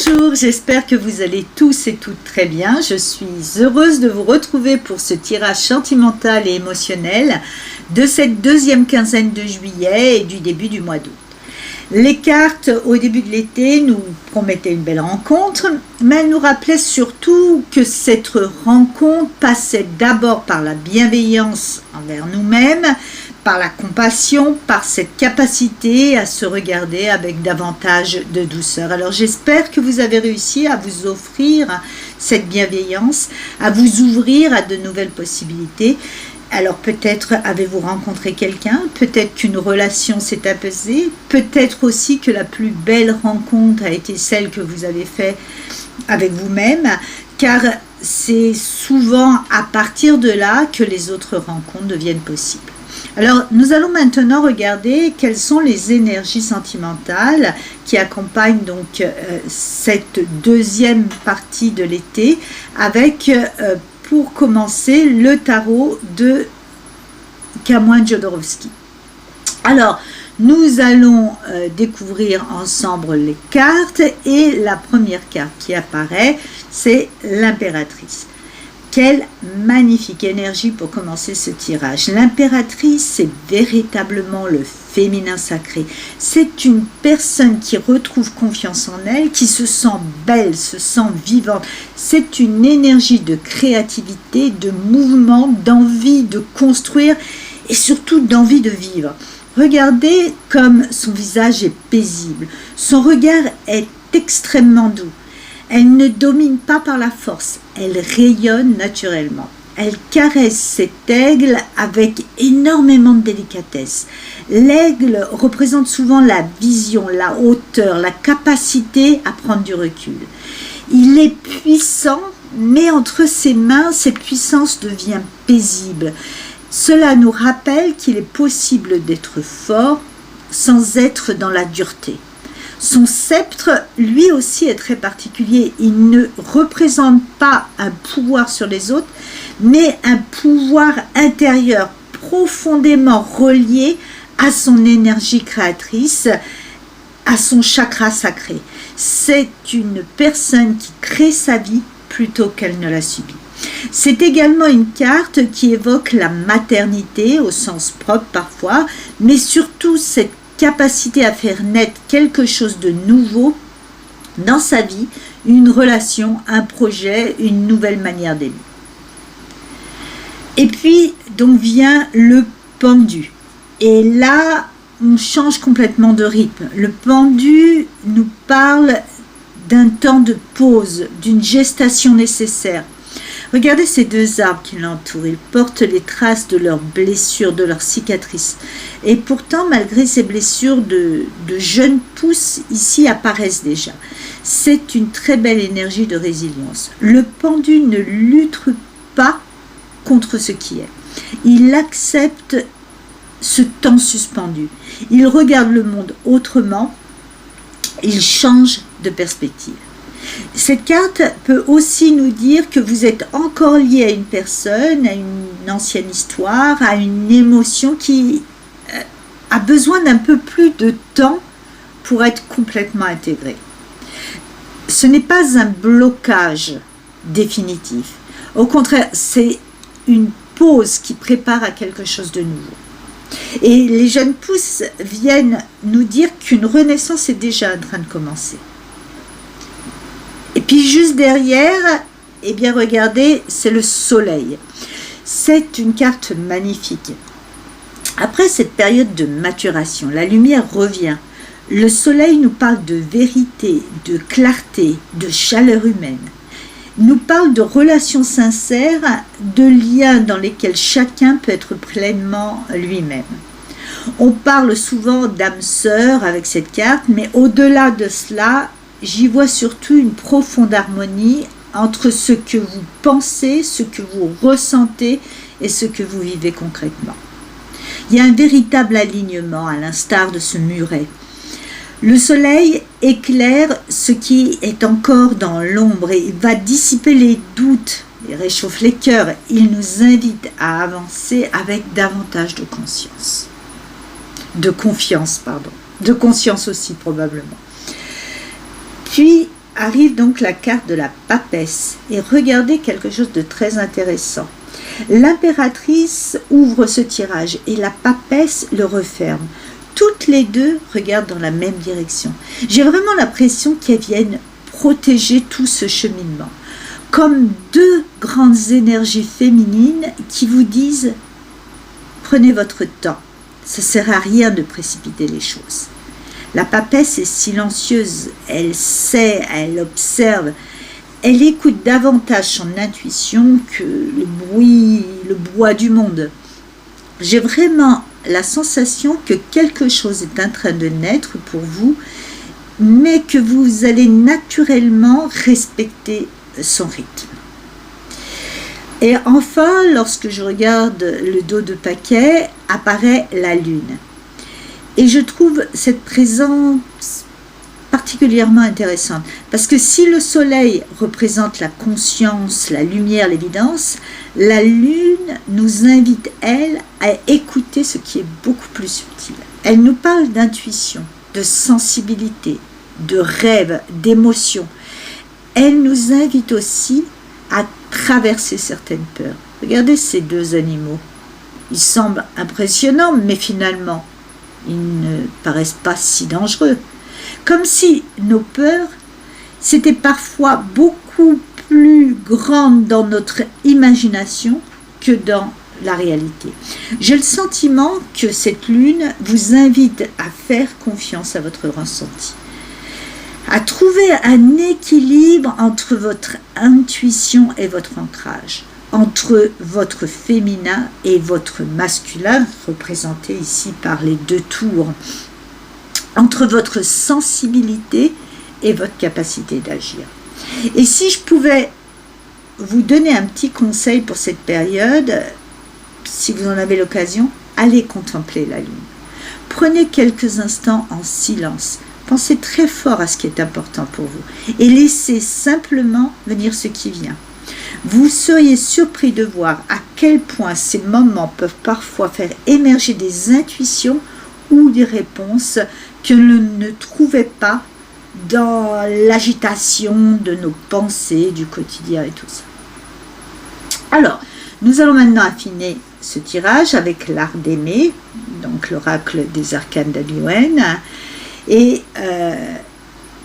Bonjour, j'espère que vous allez tous et toutes très bien. Je suis heureuse de vous retrouver pour ce tirage sentimental et émotionnel de cette deuxième quinzaine de juillet et du début du mois d'août. Les cartes au début de l'été nous promettaient une belle rencontre, mais elles nous rappelaient surtout que cette rencontre passait d'abord par la bienveillance envers nous-mêmes, par la compassion, par cette capacité à se regarder avec davantage de douceur. Alors j'espère que vous avez réussi à vous offrir cette bienveillance, à vous ouvrir à de nouvelles possibilités. Alors peut-être avez-vous rencontré quelqu'un, peut-être qu'une relation s'est apaisée, peut-être aussi que la plus belle rencontre a été celle que vous avez faite avec vous-même, car c'est souvent à partir de là que les autres rencontres deviennent possibles. Alors, nous allons maintenant regarder quelles sont les énergies sentimentales qui accompagnent donc cette deuxième partie de l'été avec, pour commencer, le tarot de Kamień Jodorowsky. Alors, nous allons découvrir ensemble les cartes et la première carte qui apparaît, c'est l'impératrice. Quelle magnifique énergie pour commencer ce tirage. L'impératrice, c'est véritablement le féminin sacré. C'est une personne qui retrouve confiance en elle, qui se sent belle, se sent vivante. C'est une énergie de créativité, de mouvement, d'envie de construire et surtout d'envie de vivre. Regardez comme son visage est paisible. Son regard est extrêmement doux. Elle ne domine pas par la force, elle rayonne naturellement. Elle caresse cet aigle avec énormément de délicatesse. L'aigle représente souvent la vision, la hauteur, la capacité à prendre du recul. Il est puissant, mais entre ses mains, cette puissance devient paisible. Cela nous rappelle qu'il est possible d'être fort sans être dans la dureté. Son sceptre, lui aussi, est très particulier. Il ne représente pas un pouvoir sur les autres, mais un pouvoir intérieur profondément relié à son énergie créatrice, à son chakra sacré. C'est une personne qui crée sa vie plutôt qu'elle ne la subit. C'est également une carte qui évoque la maternité, au sens propre parfois, mais surtout cette capacité à faire naître quelque chose de nouveau dans sa vie, une relation, un projet, une nouvelle manière d'aimer. Et puis, donc vient le pendu. Et là, on change complètement de rythme. Le pendu nous parle d'un temps de pause, d'une gestation nécessaire. Regardez ces deux arbres qui l'entourent, ils portent les traces de leurs blessures, de leurs cicatrices. Et pourtant, malgré ces blessures, de jeunes pousses ici apparaissent déjà. C'est une très belle énergie de résilience. Le pendu ne lutte pas contre ce qui est. Il accepte ce temps suspendu. Il regarde le monde autrement. Il change de perspective. Cette carte peut aussi nous dire que vous êtes encore lié à une personne, à une ancienne histoire, à une émotion qui a besoin d'un peu plus de temps pour être complètement intégrée. Ce n'est pas un blocage définitif. Au contraire, c'est une pause qui prépare à quelque chose de nouveau. Et les jeunes pousses viennent nous dire qu'une renaissance est déjà en train de commencer. Et puis juste derrière, eh bien regardez, c'est le soleil. C'est une carte magnifique. Après cette période de maturation, la lumière revient. Le soleil nous parle de vérité, de clarté, de chaleur humaine. Il nous parle de relations sincères, de liens dans lesquels chacun peut être pleinement lui-même. On parle souvent d'âme sœur avec cette carte, mais au-delà de cela, j'y vois surtout une profonde harmonie entre ce que vous pensez, ce que vous ressentez et ce que vous vivez concrètement. Il y a un véritable alignement à l'instar de ce muret. Le soleil éclaire ce qui est encore dans l'ombre et va dissiper les doutes et réchauffe les cœurs. Il nous invite à avancer avec davantage de conscience. De confiance, pardon. De conscience aussi probablement. Puis, arrive donc la carte de la papesse. Et regardez quelque chose de très intéressant. L'impératrice ouvre ce tirage et la papesse le referme. Toutes les deux regardent dans la même direction. J'ai vraiment l'impression qu'elles viennent protéger tout ce cheminement. Comme deux grandes énergies féminines qui vous disent « Prenez votre temps, ça ne sert à rien de précipiter les choses ». La papesse est silencieuse, elle sait, elle observe, elle écoute davantage son intuition que le bois du monde. J'ai vraiment la sensation que quelque chose est en train de naître pour vous, mais que vous allez naturellement respecter son rythme. Et enfin, lorsque je regarde le dos de paquet, apparaît la lune. Et je trouve cette présence particulièrement intéressante, parce que si le soleil représente la conscience, la lumière, l'évidence, la lune nous invite, elle, à écouter ce qui est beaucoup plus subtil. Elle nous parle d'intuition, de sensibilité, de rêve, d'émotion. Elle nous invite aussi à traverser certaines peurs. Regardez ces deux animaux. Ils semblent impressionnants, mais finalement, ils ne paraissent pas si dangereux. Comme si nos peurs, c'était parfois beaucoup plus grandes dans notre imagination que dans la réalité. J'ai le sentiment que cette lune vous invite à faire confiance à votre ressenti, à trouver un équilibre entre votre intuition et votre ancrage, entre votre féminin et votre masculin, représenté ici par les deux tours, entre votre sensibilité et votre capacité d'agir. Et si je pouvais vous donner un petit conseil pour cette période, si vous en avez l'occasion, allez contempler la lune. Prenez quelques instants en silence. Pensez très fort à ce qui est important pour vous et laissez simplement venir ce qui vient. Vous seriez surpris de voir à quel point ces moments peuvent parfois faire émerger des intuitions ou des réponses que l'on ne trouvait pas dans l'agitation de nos pensées du quotidien et tout ça. Alors, nous allons maintenant affiner ce tirage avec l'art d'aimer, donc l'oracle des arcanes d'Abiwen. Et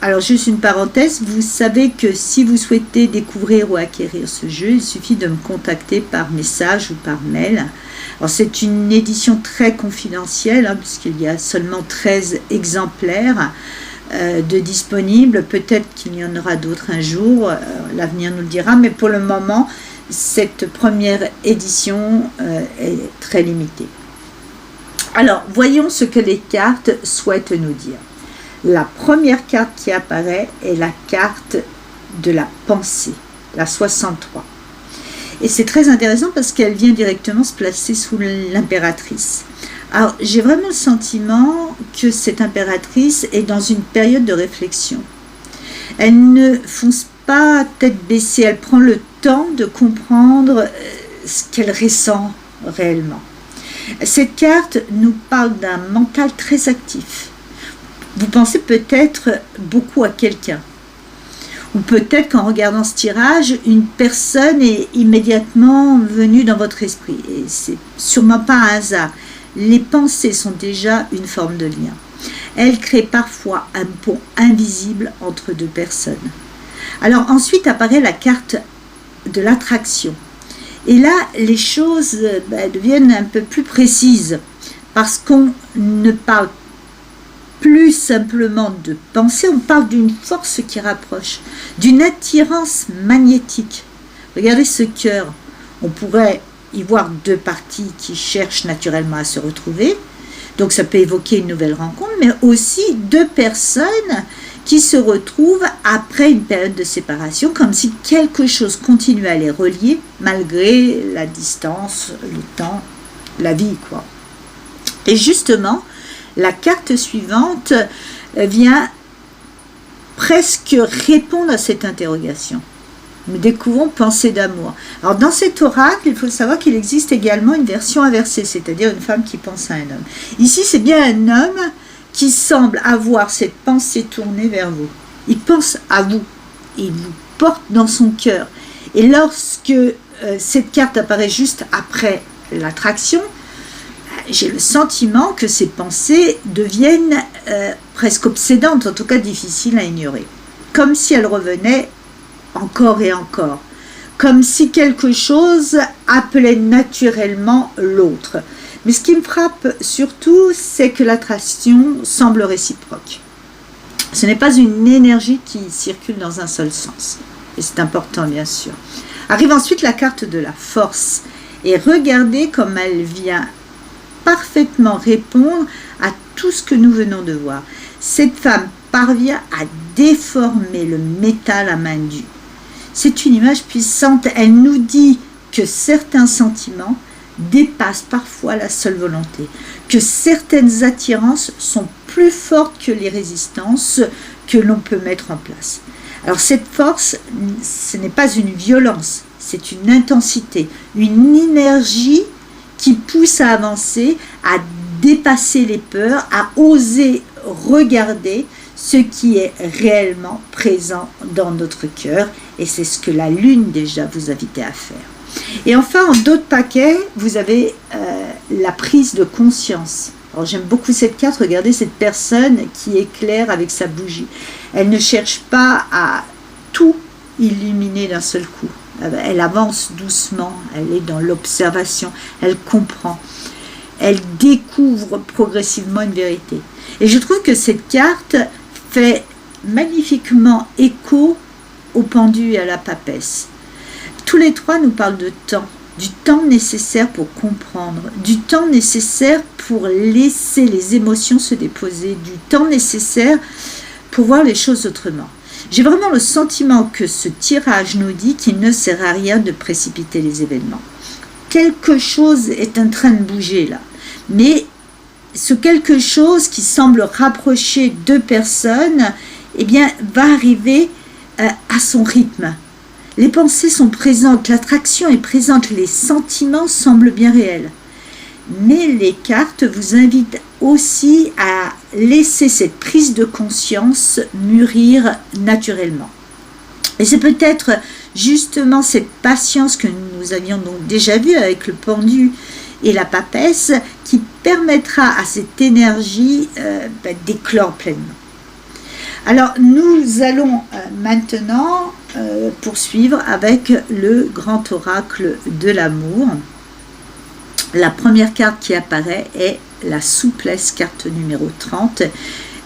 alors juste une parenthèse, vous savez que si vous souhaitez découvrir ou acquérir ce jeu, il suffit de me contacter par message ou par mail. Alors c'est une édition très confidentielle, puisqu'il y a seulement 13 exemplaires de disponibles. Peut-être qu'il y en aura d'autres un jour, l'avenir nous le dira, mais pour le moment, cette première édition est très limitée. Alors, voyons ce que les cartes souhaitent nous dire. La première carte qui apparaît est la carte de la pensée, la 63. Et c'est très intéressant parce qu'elle vient directement se placer sous l'impératrice. Alors, j'ai vraiment le sentiment que cette impératrice est dans une période de réflexion. Elle ne fonce pas tête baissée, elle prend le temps de comprendre ce qu'elle ressent réellement. Cette carte nous parle d'un mental très actif. Vous pensez peut-être beaucoup à quelqu'un. Ou peut-être qu'en regardant ce tirage, une personne est immédiatement venue dans votre esprit. Et c'est sûrement pas un hasard. Les pensées sont déjà une forme de lien. Elles créent parfois un pont invisible entre deux personnes. Alors ensuite apparaît la carte de l'attraction. Et là, les choses deviennent un peu plus précises. Parce qu'on ne parle plus simplement de pensée, on parle d'une force qui rapproche, d'une attirance magnétique. Regardez ce cœur, on pourrait y voir deux parties qui cherchent naturellement à se retrouver, donc ça peut évoquer une nouvelle rencontre, mais aussi deux personnes qui se retrouvent après une période de séparation, comme si quelque chose continuait à les relier malgré la distance, le temps, la vie, quoi. Et justement, la carte suivante vient presque répondre à cette interrogation. Nous découvrons pensée d'amour. Alors dans cet oracle, il faut savoir qu'il existe également une version inversée, c'est-à-dire une femme qui pense à un homme. Ici, c'est bien un homme qui semble avoir cette pensée tournée vers vous. Il pense à vous. il vous porte dans son cœur. Et lorsque cette carte apparaît juste après l'attraction, j'ai le sentiment que ces pensées deviennent presque obsédantes, en tout cas difficiles à ignorer. Comme si elles revenaient encore et encore. Comme si quelque chose appelait naturellement l'autre. Mais ce qui me frappe surtout, c'est que l'attraction semble réciproque. Ce n'est pas une énergie qui circule dans un seul sens. Et c'est important, bien sûr. Arrive ensuite la carte de la force. Et regardez comme elle vient parfaitement répondre à tout ce que nous venons de voir. Cette femme parvient à déformer le métal à main nue. C'est une image puissante. Elle nous dit que certains sentiments dépassent parfois la seule volonté, que certaines attirances sont plus fortes que les résistances que l'on peut mettre en place. Alors cette force, ce n'est pas une violence, c'est une intensité, une énergie qui pousse à avancer, à dépasser les peurs, à oser regarder ce qui est réellement présent dans notre cœur. Et c'est ce que la Lune déjà vous invitait à faire. Et enfin, en d'autres paquets, vous avez la prise de conscience. Alors j'aime beaucoup cette carte, regardez cette personne qui éclaire avec sa bougie. Elle ne cherche pas à tout illuminer d'un seul coup. Elle avance doucement, elle est dans l'observation, elle comprend. Elle découvre progressivement une vérité. Et je trouve que cette carte fait magnifiquement écho au pendu et à la papesse. Tous les trois nous parlent de temps, du temps nécessaire pour comprendre, du temps nécessaire pour laisser les émotions se déposer, du temps nécessaire pour voir les choses autrement. J'ai vraiment le sentiment que ce tirage nous dit qu'il ne sert à rien de précipiter les événements. Quelque chose est en train de bouger là, mais ce quelque chose qui semble rapprocher deux personnes, eh bien, va arriver à son rythme. Les pensées sont présentes, l'attraction est présente, les sentiments semblent bien réels. Mais les cartes vous invitent aussi à laisser cette prise de conscience mûrir naturellement. Et c'est peut-être justement cette patience que nous avions donc déjà vue avec le pendu et la papesse qui permettra à cette énergie d'éclore pleinement. Alors nous allons maintenant poursuivre avec le grand oracle de l'amour. La première carte qui apparaît est la souplesse, carte numéro 30.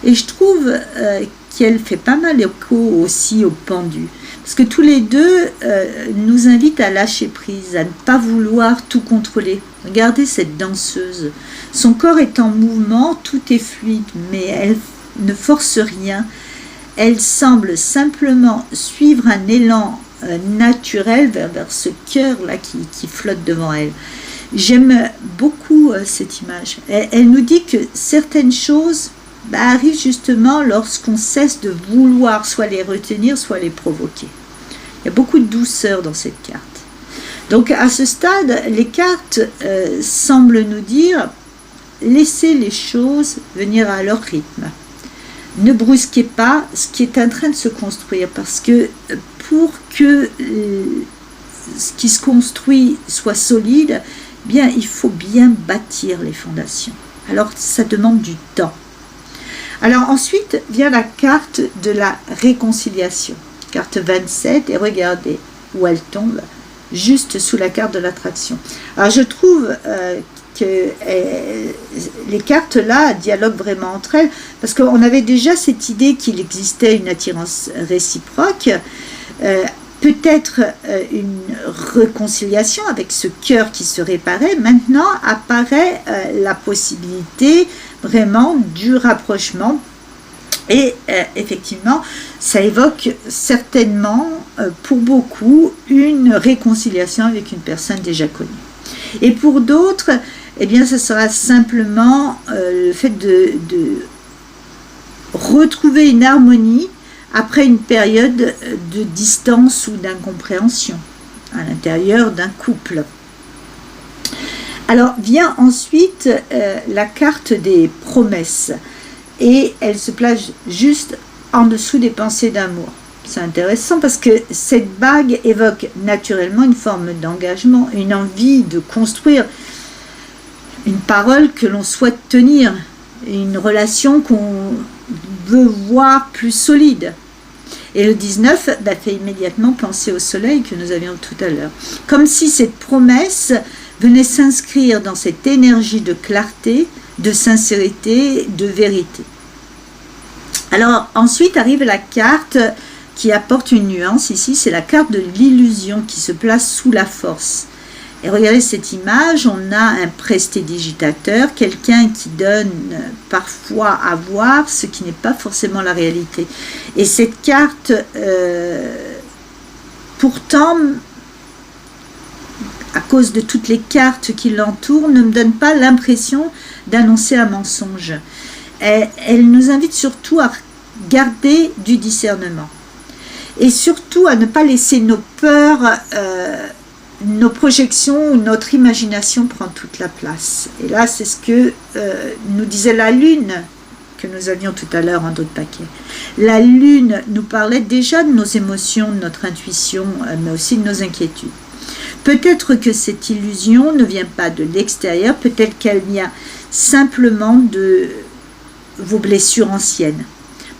Et je trouve qu'elle fait pas mal écho aussi au pendu. Parce que tous les deux nous invitent à lâcher prise, à ne pas vouloir tout contrôler. Regardez cette danseuse. Son corps est en mouvement, tout est fluide, mais elle ne force rien. Elle semble simplement suivre un élan naturel vers ce cœur-là qui flotte devant elle. J'aime beaucoup cette image. Elle nous dit que certaines choses arrivent justement lorsqu'on cesse de vouloir soit les retenir, soit les provoquer. Il y a beaucoup de douceur dans cette carte. Donc à ce stade, les cartes semblent nous dire laissez les choses venir à leur rythme. Ne brusquez pas ce qui est en train de se construire, parce que pour que ce qui se construit soit solide, bien, il faut bien bâtir les fondations. Alors, ça demande du temps. Alors, ensuite vient la carte de la réconciliation, carte 27, et regardez où elle tombe, juste sous la carte de l'attraction. Alors, je trouve que les cartes là dialoguent vraiment entre elles, parce qu'on avait déjà cette idée qu'il existait une attirance réciproque, peut-être une réconciliation avec ce cœur qui se réparait. Maintenant apparaît la possibilité vraiment du rapprochement, et effectivement ça évoque certainement pour beaucoup une réconciliation avec une personne déjà connue. Et pour d'autres, eh bien, ce sera simplement le fait de retrouver une harmonie après une période de distance ou d'incompréhension à l'intérieur d'un couple. Alors vient ensuite la carte des promesses, et elle se place juste en dessous des pensées d'amour. C'est intéressant parce que cette bague évoque naturellement une forme d'engagement, une envie de construire une parole que l'on souhaite tenir, une relation qu'on veut voir plus solide. Et le 19 fait immédiatement penser au soleil que nous avions tout à l'heure. Comme si cette promesse venait s'inscrire dans cette énergie de clarté, de sincérité, de vérité. Alors ensuite arrive la carte qui apporte une nuance ici, c'est la carte de l'illusion qui se place sous la force. Et regardez cette image, on a un prestidigitateur, quelqu'un qui donne parfois à voir ce qui n'est pas forcément la réalité. Et cette carte, pourtant, à cause de toutes les cartes qui l'entourent, ne me donne pas l'impression d'annoncer un mensonge. Elle nous invite surtout à garder du discernement. Et surtout à ne pas laisser nos peurs, nos projections ou notre imagination prendre toute la place. Et là, c'est ce que nous disait la Lune, que nous avions tout à l'heure en dos de paquet. La Lune nous parlait déjà de nos émotions, de notre intuition, mais aussi de nos inquiétudes. Peut-être que cette illusion ne vient pas de l'extérieur, peut-être qu'elle vient simplement de vos blessures anciennes.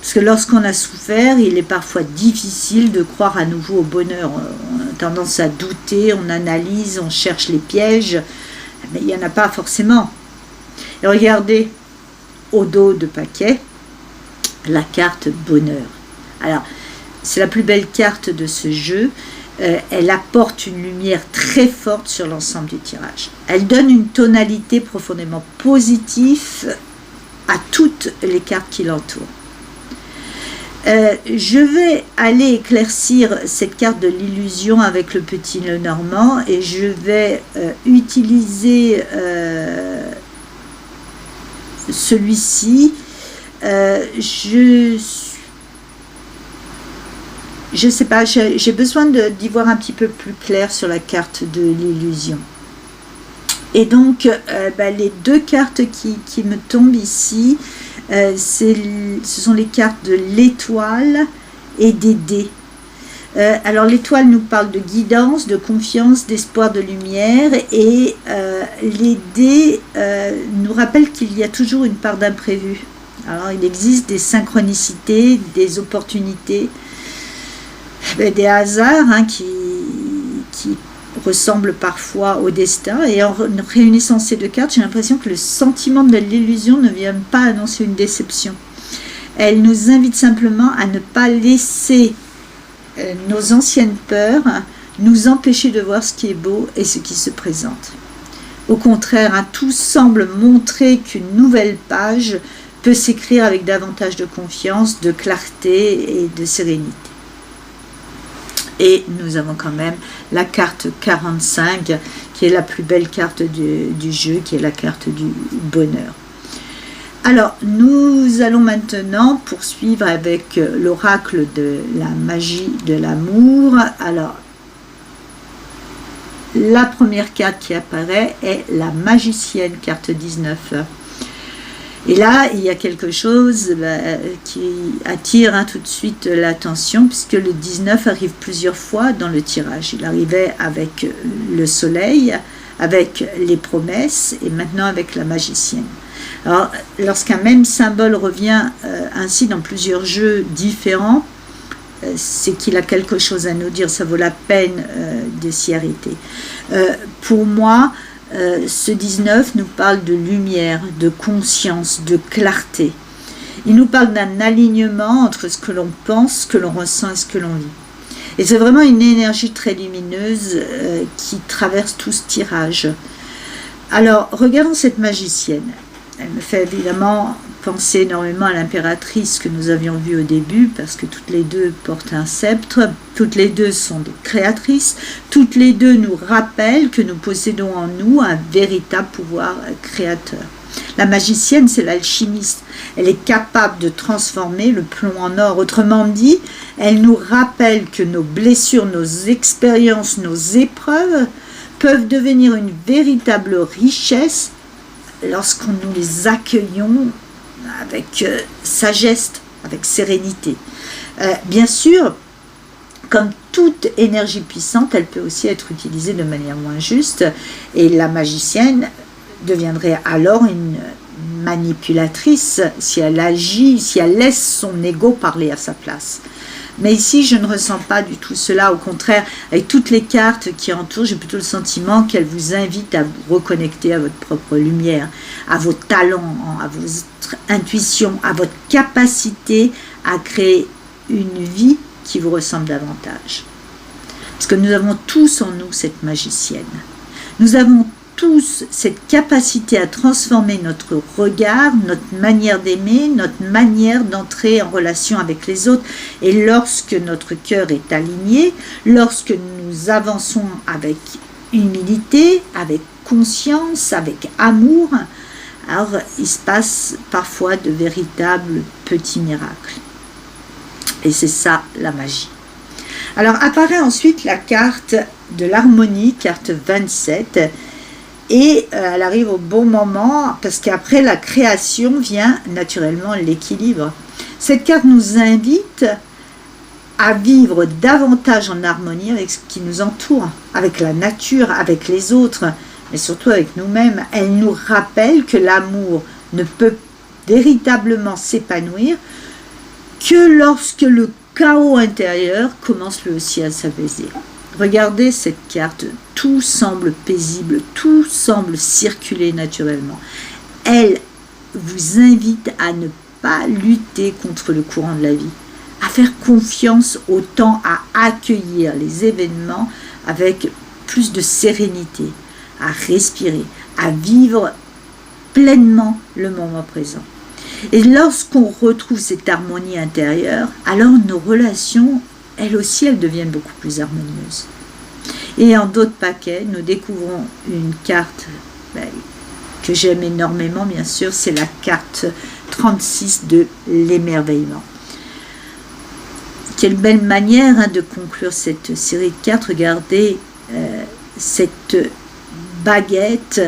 Parce que lorsqu'on a souffert, il est parfois difficile de croire à nouveau au bonheur. On a tendance à douter, on analyse, on cherche les pièges, mais il n'y en a pas forcément. Et regardez, au dos de paquet, la carte bonheur. Alors, c'est la plus belle carte de ce jeu. Elle apporte une lumière très forte sur l'ensemble du tirage. Elle donne une tonalité profondément positive à toutes les cartes qui l'entourent. Je vais aller éclaircir cette carte de l'illusion avec le petit Lenormand et je vais utiliser celui-ci. Je sais pas, j'ai besoin d'y voir un petit peu plus clair sur la carte de l'illusion. Et donc, les deux cartes qui me tombent ici, ce sont les cartes de l'étoile et des dés. Alors l'étoile nous parle de guidance, de confiance, d'espoir, de lumière, et les dés nous rappellent qu'il y a toujours une part d'imprévu. Alors il existe des synchronicités, des opportunités, des hasards qui ressemblent parfois au destin. Et en réunissant ces deux cartes, j'ai l'impression que le sentiment de l'illusion ne vient pas annoncer une déception. Elle nous invite simplement à ne pas laisser nos anciennes peurs nous empêcher de voir ce qui est beau et ce qui se présente. Au contraire, tout semble montrer qu'une nouvelle page peut s'écrire avec davantage de confiance, de clarté et de sérénité. Et nous avons quand même la carte 45, qui est la plus belle carte du jeu, qui est la carte du bonheur. Alors, nous allons maintenant poursuivre avec l'oracle de la magie de l'amour. Alors, la première carte qui apparaît est la magicienne, carte 19. Et là, il y a quelque chose qui attire tout de suite l'attention, puisque le 19 arrive plusieurs fois dans le tirage. Il arrivait avec le soleil, avec les promesses, et maintenant avec la magicienne. Alors, lorsqu'un même symbole revient ainsi dans plusieurs jeux différents, c'est qu'il a quelque chose à nous dire, ça vaut la peine de s'y arrêter. Pour moi, ce 19 nous parle de lumière, de conscience, de clarté. Il nous parle d'un alignement entre ce que l'on pense, ce que l'on ressent et ce que l'on vit. Et c'est vraiment une énergie très lumineuse qui traverse tout ce tirage. Alors, regardons cette magicienne. Elle me fait évidemment penser énormément à l'impératrice que nous avions vue au début, parce que toutes les deux portent un sceptre, toutes les deux sont des créatrices, toutes les deux nous rappellent que nous possédons en nous un véritable pouvoir créateur. La magicienne, c'est l'alchimiste. Elle est capable de transformer le plomb en or. Autrement dit, elle nous rappelle que nos blessures, nos expériences, nos épreuves peuvent devenir une véritable richesse lorsqu'on nous les accueillons avec sagesse, avec sérénité. Bien sûr, comme toute énergie puissante, elle peut aussi être utilisée de manière moins juste, et la magicienne deviendrait alors une manipulatrice si elle agit, si elle laisse son ego parler à sa place. Mais ici, je ne ressens pas du tout cela. Au contraire, avec toutes les cartes qui entourent, j'ai plutôt le sentiment qu'elles vous invitent à vous reconnecter à votre propre lumière, à vos talents, à votre intuition, à votre capacité à créer une vie qui vous ressemble davantage. Parce que nous avons tous en nous cette magicienne. Nous avons tous cette capacité à transformer notre regard, notre manière d'aimer, notre manière d'entrer en relation avec les autres. Et lorsque notre cœur est aligné, lorsque nous avançons avec humilité, avec conscience, avec amour, alors il se passe parfois de véritables petits miracles. Et c'est ça la magie. Alors apparaît ensuite la carte de l'harmonie, carte 27, et elle arrive au bon moment parce qu'après la création vient naturellement l'équilibre. Cette carte nous invite à vivre davantage en harmonie avec ce qui nous entoure, avec la nature, avec les autres, mais surtout avec nous-mêmes. Elle nous rappelle que l'amour ne peut véritablement s'épanouir que lorsque le chaos intérieur commence lui aussi à s'apaiser. Regardez cette carte, tout semble paisible, tout semble circuler naturellement. Elle vous invite à ne pas lutter contre le courant de la vie, à faire confiance au temps, à accueillir les événements avec plus de sérénité, à respirer, à vivre pleinement le moment présent. Et lorsqu'on retrouve cette harmonie intérieure, alors nos relations, elles aussi, elles deviennent beaucoup plus harmonieuses. Et en d'autres paquets, nous découvrons une carte que j'aime énormément, bien sûr, c'est la carte 36 de l'émerveillement. Quelle belle manière de conclure cette série de cartes. Regardez cette baguette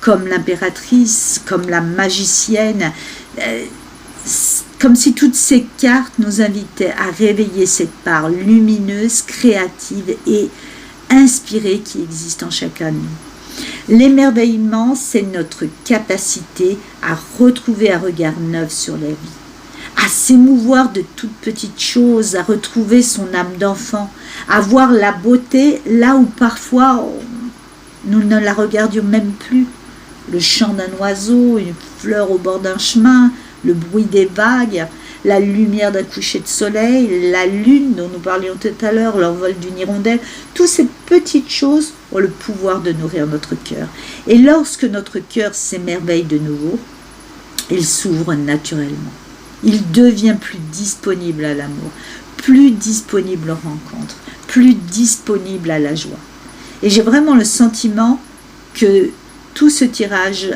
comme l'impératrice, comme la magicienne, comme si toutes ces cartes nous invitaient à réveiller cette part lumineuse, créative et inspirée qui existe en chacun de nous. L'émerveillement, c'est notre capacité à retrouver un regard neuf sur la vie, à s'émouvoir de toutes petites choses, à retrouver son âme d'enfant, à voir la beauté là où parfois nous ne la regardions même plus. Le chant d'un oiseau, une fleur au bord d'un chemin, le bruit des vagues, la lumière d'un coucher de soleil, la lune dont nous parlions tout à l'heure, l'envol d'une hirondelle, toutes ces petites choses ont le pouvoir de nourrir notre cœur. Et lorsque notre cœur s'émerveille de nouveau, il s'ouvre naturellement. Il devient plus disponible à l'amour, plus disponible aux rencontres, plus disponible à la joie. Et j'ai vraiment le sentiment que tout ce tirage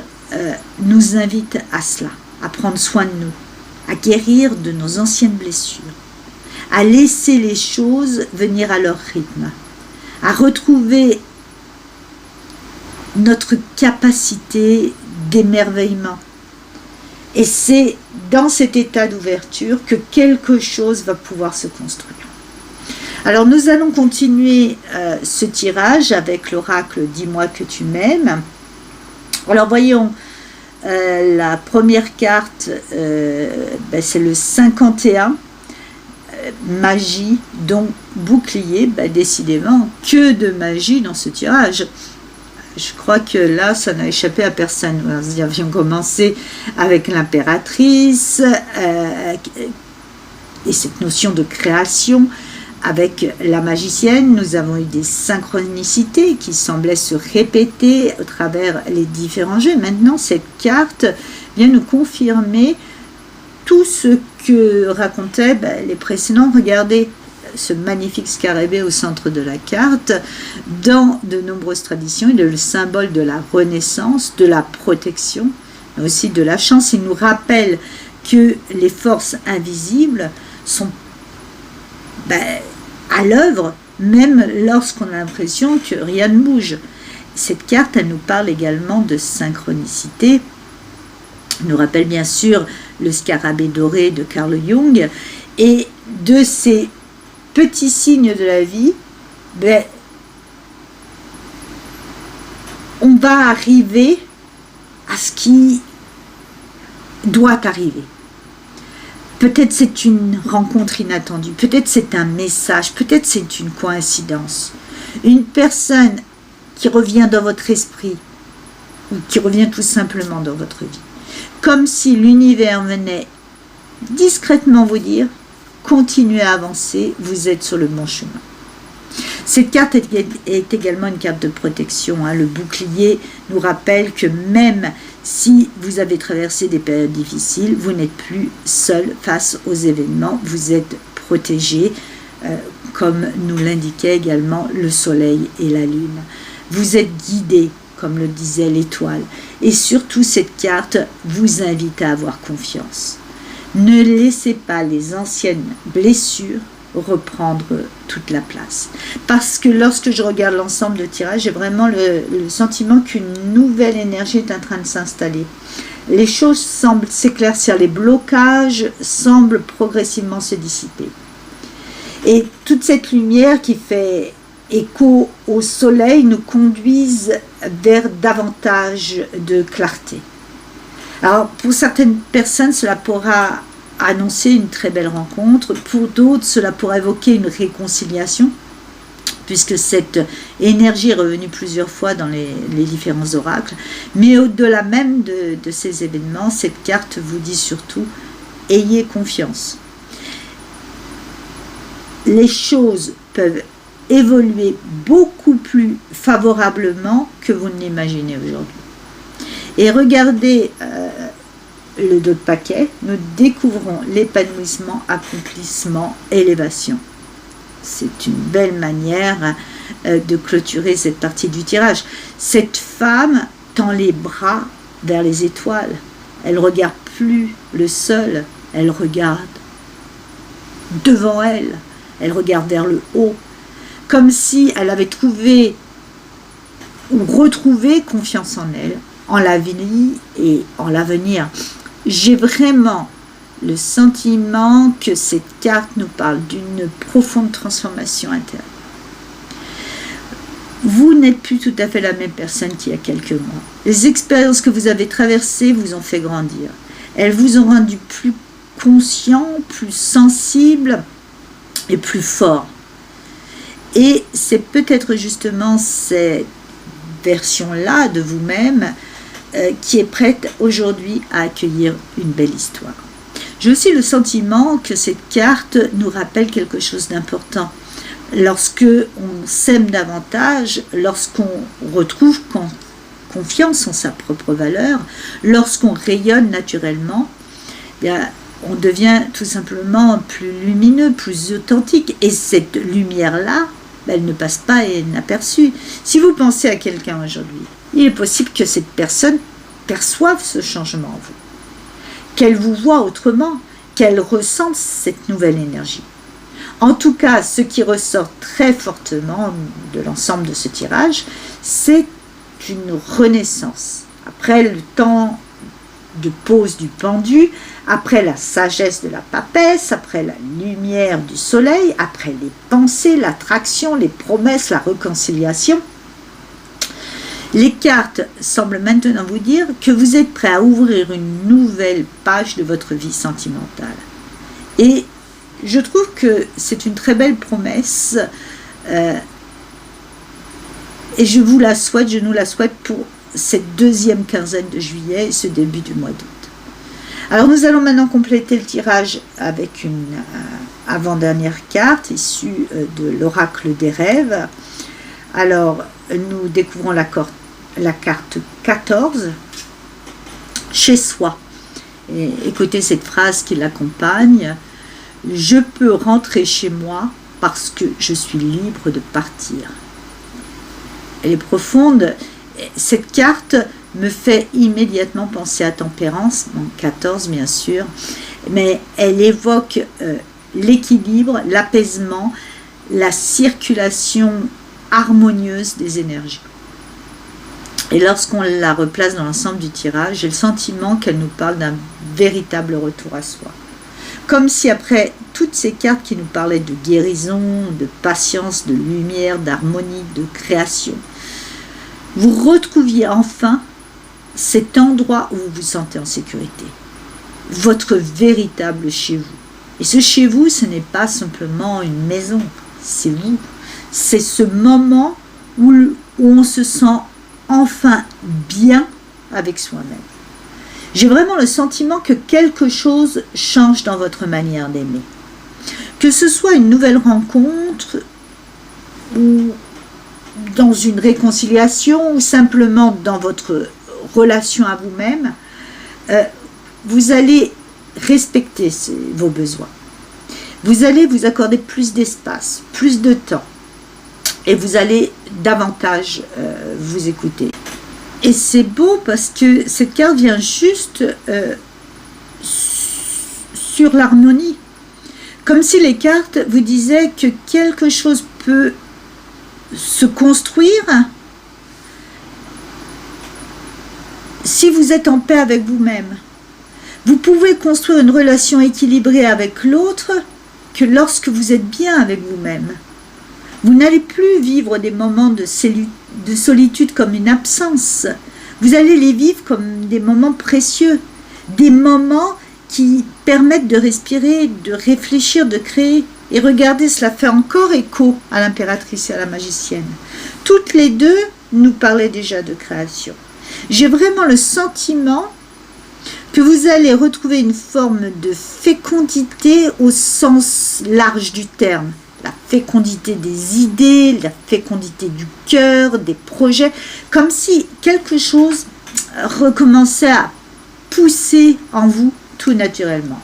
nous invite à cela, à prendre soin de nous, à guérir de nos anciennes blessures, à laisser les choses venir à leur rythme, à retrouver notre capacité d'émerveillement. Et c'est dans cet état d'ouverture que quelque chose va pouvoir se construire. Alors nous allons continuer ce tirage avec l'oracle « Dis-moi que tu m'aimes ». Alors voyons, la première carte, c'est le 51, magie, donc bouclier. Décidément, que de magie dans ce tirage. Je crois que là, ça n'a échappé à personne. Nous avions commencé avec l'impératrice et cette notion de création. Avec la magicienne, nous avons eu des synchronicités qui semblaient se répéter au travers les différents jeux. Maintenant, cette carte vient nous confirmer tout ce que racontaient les précédents. Regardez ce magnifique scarabée au centre de la carte. Dans de nombreuses traditions, il est le symbole de la renaissance, de la protection, mais aussi de la chance. Il nous rappelle que les forces invisibles sont à l'œuvre, même lorsqu'on a l'impression que rien ne bouge. Cette carte, elle nous parle également de synchronicité. Elle nous rappelle bien sûr le scarabée doré de Carl Jung et de ces petits signes de la vie, ben, on va arriver à ce qui doit arriver. Peut-être c'est une rencontre inattendue, peut-être c'est un message, peut-être c'est une coïncidence. Une personne qui revient dans votre esprit, ou qui revient tout simplement dans votre vie. Comme si l'univers venait discrètement vous dire, continuez à avancer, vous êtes sur le bon chemin. Cette carte est également une carte de protection. Le bouclier nous rappelle que même si vous avez traversé des périodes difficiles, vous n'êtes plus seul face aux événements, vous êtes protégé, comme nous l'indiquait également le soleil et la lune. Vous êtes guidé, comme le disait l'étoile. Et surtout, cette carte vous invite à avoir confiance. Ne laissez pas les anciennes blessures reprendre toute la place. Parce que lorsque je regarde l'ensemble de tirage, j'ai vraiment le sentiment qu'une nouvelle énergie est en train de s'installer. Les choses semblent s'éclaircir, les blocages semblent progressivement se dissiper. Et toute cette lumière qui fait écho au soleil nous conduise vers davantage de clarté. Alors, pour certaines personnes, cela pourra annoncer une très belle rencontre. Pour d'autres, cela pourra évoquer une réconciliation, puisque cette énergie est revenue plusieurs fois dans les différents oracles. Mais au-delà même de ces événements, cette carte vous dit surtout, ayez confiance. Les choses peuvent évoluer beaucoup plus favorablement que vous ne l'imaginez aujourd'hui. Et regardez le dos de paquet, nous découvrons l'épanouissement, accomplissement, élévation. C'est une belle manière de clôturer cette partie du tirage. Cette femme tend les bras vers les étoiles. Elle ne regarde plus le sol, elle regarde devant elle, elle regarde vers le haut, comme si elle avait trouvé ou retrouvé confiance en elle, en la vie et en l'avenir. J'ai vraiment le sentiment que cette carte nous parle d'une profonde transformation interne. Vous n'êtes plus tout à fait la même personne qu'il y a quelques mois. Les expériences que vous avez traversées vous ont fait grandir. Elles vous ont rendu plus conscient, plus sensible et plus fort. Et c'est peut-être justement cette version-là de vous-même qui est prête aujourd'hui à accueillir une belle histoire. J'ai aussi le sentiment que cette carte nous rappelle quelque chose d'important. Lorsque on s'aime davantage, lorsqu'on retrouve confiance en sa propre valeur, lorsqu'on rayonne naturellement, bien, on devient tout simplement plus lumineux, plus authentique. Et cette lumière-là, elle ne passe pas inaperçue. Si vous pensez à quelqu'un aujourd'hui, il est possible que cette personne perçoive ce changement en vous, qu'elle vous voit autrement, qu'elle ressente cette nouvelle énergie. En tout cas, ce qui ressort très fortement de l'ensemble de ce tirage, c'est une renaissance. Après le temps de pause du pendu, après la sagesse de la papesse, après la lumière du soleil, après les pensées, l'attraction, les promesses, la réconciliation, les cartes semblent maintenant vous dire que vous êtes prêt à ouvrir une nouvelle page de votre vie sentimentale. Et je trouve que c'est une très belle promesse et je vous la souhaite, je nous la souhaite pour cette deuxième quinzaine de juillet et ce début du mois d'août. Alors nous allons maintenant compléter le tirage avec une avant-dernière carte issue de l'oracle des rêves. Alors nous découvrons la carte 14, chez soi. Et écoutez cette phrase qui l'accompagne. Je peux rentrer chez moi parce que je suis libre de partir. Elle est profonde. Cette carte me fait immédiatement penser à Tempérance, bon, 14 bien sûr, mais elle évoque l'équilibre, l'apaisement, la circulation harmonieuse des énergies. Et lorsqu'on la replace dans l'ensemble du tirage, j'ai le sentiment qu'elle nous parle d'un véritable retour à soi. Comme si après toutes ces cartes qui nous parlaient de guérison, de patience, de lumière, d'harmonie, de création, vous retrouviez enfin cet endroit où vous vous sentez en sécurité. Votre véritable chez vous. Et ce chez vous, ce n'est pas simplement une maison, c'est vous. C'est ce moment où on se sent enfin bien avec soi-même. J'ai vraiment le sentiment que quelque chose change dans votre manière d'aimer. Que ce soit une nouvelle rencontre, ou dans une réconciliation, ou simplement dans votre relation à vous-même, vous allez respecter vos besoins. Vous allez vous accorder plus d'espace, plus de temps, et vous allez davantage vous écouter. Et c'est beau parce que cette carte vient juste sur l'harmonie. Comme si les cartes vous disaient que quelque chose peut se construire si vous êtes en paix avec vous-même. Vous pouvez construire une relation équilibrée avec l'autre que lorsque vous êtes bien avec vous-même. Vous n'allez plus vivre des moments de solitude comme une absence. Vous allez les vivre comme des moments précieux, des moments qui permettent de respirer, de réfléchir, de créer. Et regardez, cela fait encore écho à l'impératrice et à la magicienne. Toutes les deux nous parlaient déjà de création. J'ai vraiment le sentiment que vous allez retrouver une forme de fécondité au sens large du terme. La fécondité des idées, la fécondité du cœur, des projets, comme si quelque chose recommençait à pousser en vous tout naturellement.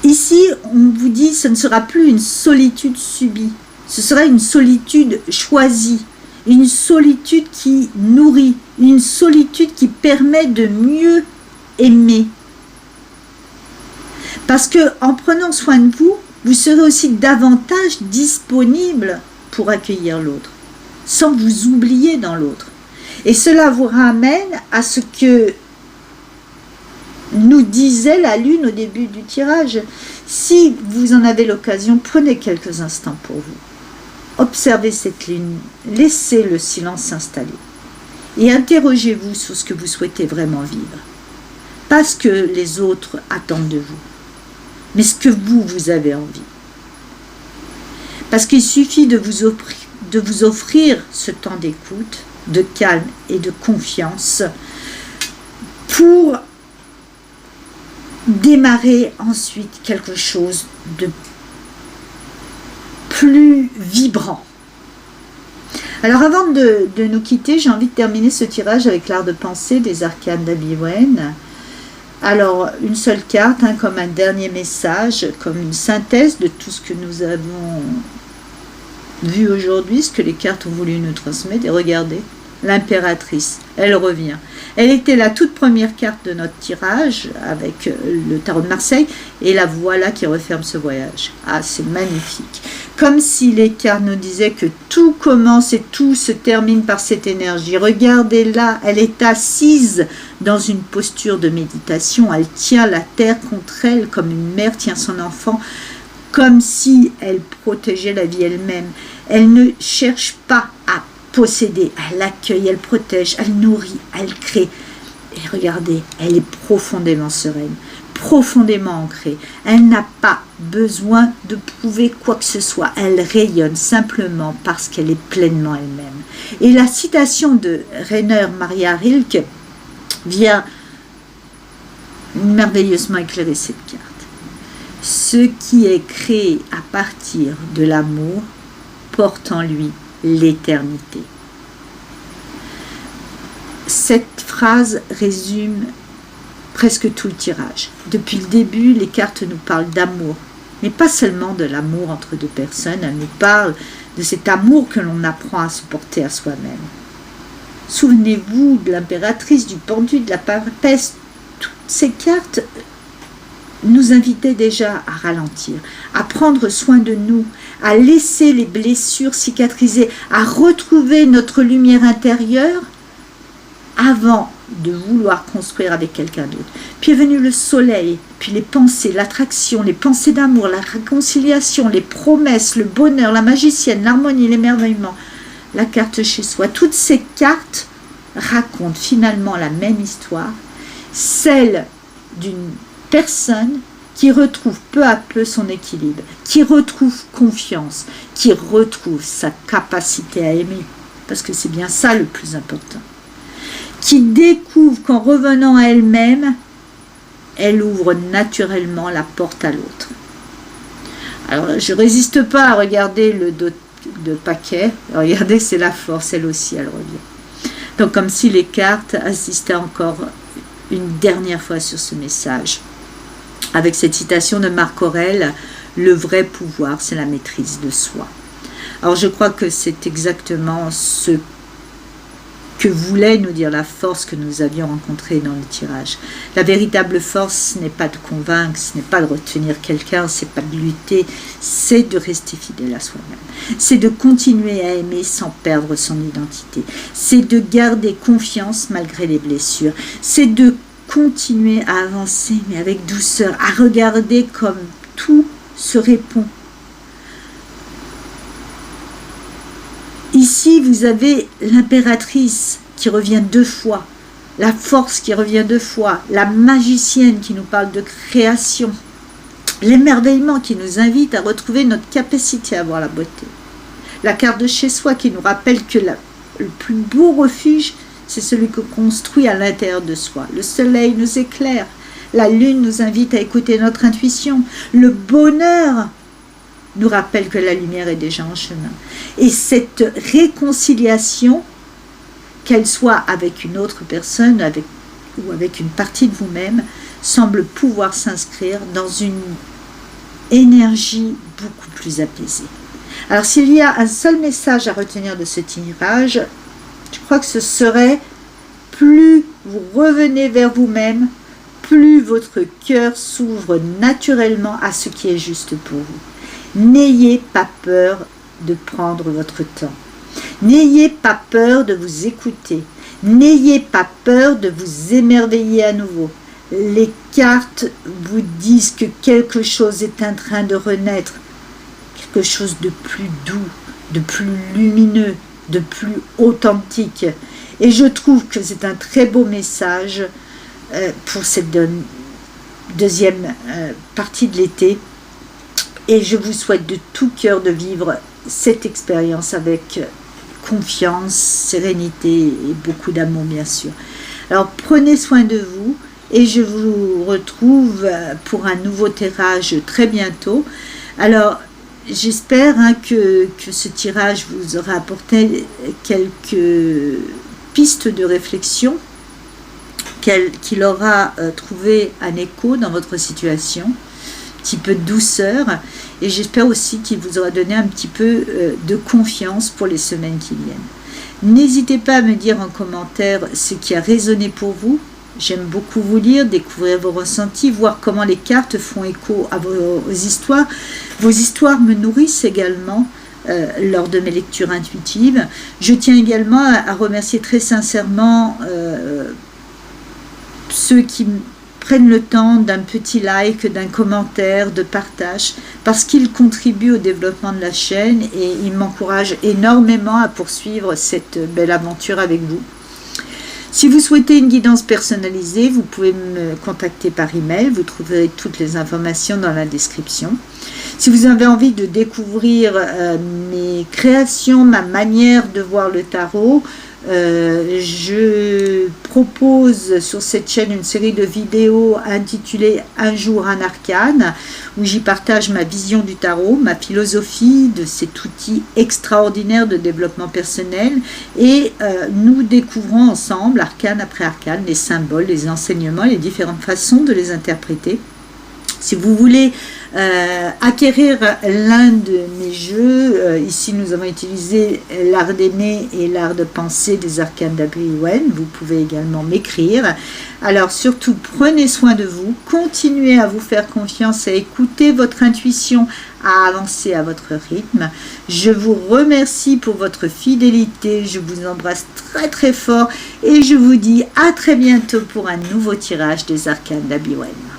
Ici, on vous dit, ce ne sera plus une solitude subie, ce sera une solitude choisie, une solitude qui nourrit, une solitude qui permet de mieux aimer. Parce que en prenant soin de vous, vous serez aussi davantage disponible pour accueillir l'autre, sans vous oublier dans l'autre. Et cela vous ramène à ce que nous disait la lune au début du tirage. Si vous en avez l'occasion, prenez quelques instants pour vous. Observez cette lune, laissez le silence s'installer et interrogez-vous sur ce que vous souhaitez vraiment vivre. Pas ce que les autres attendent de vous, mais ce que vous avez envie. Parce qu'il suffit de vous offrir ce temps d'écoute, de calme et de confiance pour démarrer ensuite quelque chose de plus vibrant. Alors avant de nous quitter, j'ai envie de terminer ce tirage avec l'art de penser des arcanes d'Abiwen. Alors une seule carte, comme un dernier message, comme une synthèse de tout ce que nous avons vu aujourd'hui, ce que les cartes ont voulu nous transmettre. Et regardez, l'impératrice, elle revient. Elle était la toute première carte de notre tirage avec le tarot de Marseille et la voilà qui referme ce voyage. Ah, c'est magnifique. Comme si les cartes nous disaient que tout commence et tout se termine par cette énergie. Regardez là, elle est assise dans une posture de méditation. Elle tient la terre contre elle comme une mère tient son enfant, comme si elle protégeait la vie elle-même. Elle ne cherche pas à posséder, elle accueille, elle protège, elle nourrit, elle crée. Et regardez, elle est profondément sereine, profondément ancrée. Elle n'a pas besoin de prouver quoi que ce soit. Elle rayonne simplement parce qu'elle est pleinement elle-même. Et la citation de Rainer Maria Rilke vient merveilleusement éclairer cette carte. Ce qui est créé à partir de l'amour porte en lui l'éternité. Cette phrase résume presque tout le tirage. Depuis le début, les cartes nous parlent d'amour, mais pas seulement de l'amour entre deux personnes, elles nous parlent de cet amour que l'on apprend à se porter à soi-même. Souvenez-vous de l'impératrice, du pendu, de la papesse. Toutes ces cartes nous invitaient déjà à ralentir, à prendre soin de nous, à laisser les blessures cicatriser, à retrouver notre lumière intérieure avant de vouloir construire avec quelqu'un d'autre. Puis est venu le soleil, puis les pensées, l'attraction, les pensées d'amour, la réconciliation, les promesses, le bonheur, la magicienne, l'harmonie, l'émerveillement, la carte chez soi. Toutes ces cartes racontent finalement la même histoire, celle d'une personne qui retrouve peu à peu son équilibre, qui retrouve confiance, qui retrouve sa capacité à aimer, parce que c'est bien ça le plus important, qui découvre qu'en revenant à elle-même, elle ouvre naturellement la porte à l'autre. Alors, je ne résiste pas à regarder le dos de paquet. Regardez, c'est la force, elle aussi, elle revient. Donc, comme si les cartes assistaient encore une dernière fois sur ce message. Avec cette citation de Marc Aurèle, le vrai pouvoir, c'est la maîtrise de soi. Alors, je crois que c'est exactement ce que voulait nous dire la force que nous avions rencontrée dans le tirage. La véritable force, ce n'est pas de convaincre, ce n'est pas de retenir quelqu'un, ce n'est pas de lutter, c'est de rester fidèle à soi-même. C'est de continuer à aimer sans perdre son identité. C'est de garder confiance malgré les blessures. C'est de continuer à avancer, mais avec douceur, à regarder comme tout se répond. Ici, vous avez l'impératrice qui revient 2 fois, la force qui revient 2 fois, la magicienne qui nous parle de création, l'émerveillement qui nous invite à retrouver notre capacité à voir la beauté, la carte de chez soi qui nous rappelle que le plus beau refuge, c'est celui qu'on construit à l'intérieur de soi. Le soleil nous éclaire, la lune nous invite à écouter notre intuition, le bonheur nous rappelle que la lumière est déjà en chemin. Et cette réconciliation, qu'elle soit avec une autre personne ou avec une partie de vous-même, semble pouvoir s'inscrire dans une énergie beaucoup plus apaisée. Alors s'il y a un seul message à retenir de ce tirage, je crois que ce serait plus vous revenez vers vous-même, plus votre cœur s'ouvre naturellement à ce qui est juste pour vous. N'ayez pas peur de prendre votre temps. N'ayez pas peur de vous écouter. N'ayez pas peur de vous émerveiller à nouveau. Les cartes vous disent que quelque chose est en train de renaître. Quelque chose de plus doux, de plus lumineux, de plus authentique. Et je trouve que c'est un très beau message pour cette deuxième partie de l'été. Et je vous souhaite de tout cœur de vivre cette expérience avec confiance, sérénité et beaucoup d'amour, bien sûr. Alors, prenez soin de vous et je vous retrouve pour un nouveau tirage très bientôt. Alors, j'espère que ce tirage vous aura apporté quelques pistes de réflexion, qu'il aura trouvé un écho dans votre situation. Petit peu de douceur et j'espère aussi qu'il vous aura donné un petit peu de confiance pour les semaines qui viennent. N'hésitez pas à me dire en commentaire ce qui a résonné pour vous. J'aime beaucoup vous lire, découvrir vos ressentis, voir comment les cartes font écho à vos histoires. Vos histoires me nourrissent également lors de mes lectures intuitives. Je tiens également à remercier très sincèrement ceux qui prennent le temps d'un petit like, d'un commentaire, de partage, parce qu'ils contribuent au développement de la chaîne et ils m'encouragent énormément à poursuivre cette belle aventure avec vous. Si vous souhaitez une guidance personnalisée, vous pouvez me contacter par email, vous trouverez toutes les informations dans la description. Si vous avez envie de découvrir mes créations, ma manière de voir le tarot, je propose sur cette chaîne une série de vidéos intitulées Un jour un arcane, où j'y partage ma vision du tarot, ma philosophie de cet outil extraordinaire de développement personnel, et nous découvrons ensemble, arcane après arcane, les symboles, les enseignements, les différentes façons de les interpréter. Si vous voulez acquérir l'un de mes jeux, ici nous avons utilisé l'art d'aimer et l'art de penser des arcanes d'Abriwen, vous pouvez également m'écrire. Alors surtout, prenez soin de vous, continuez à vous faire confiance, à écouter votre intuition, à avancer à votre rythme. Je vous remercie pour votre fidélité, je vous embrasse très très fort et je vous dis à très bientôt pour un nouveau tirage des arcanes d'Abiwen.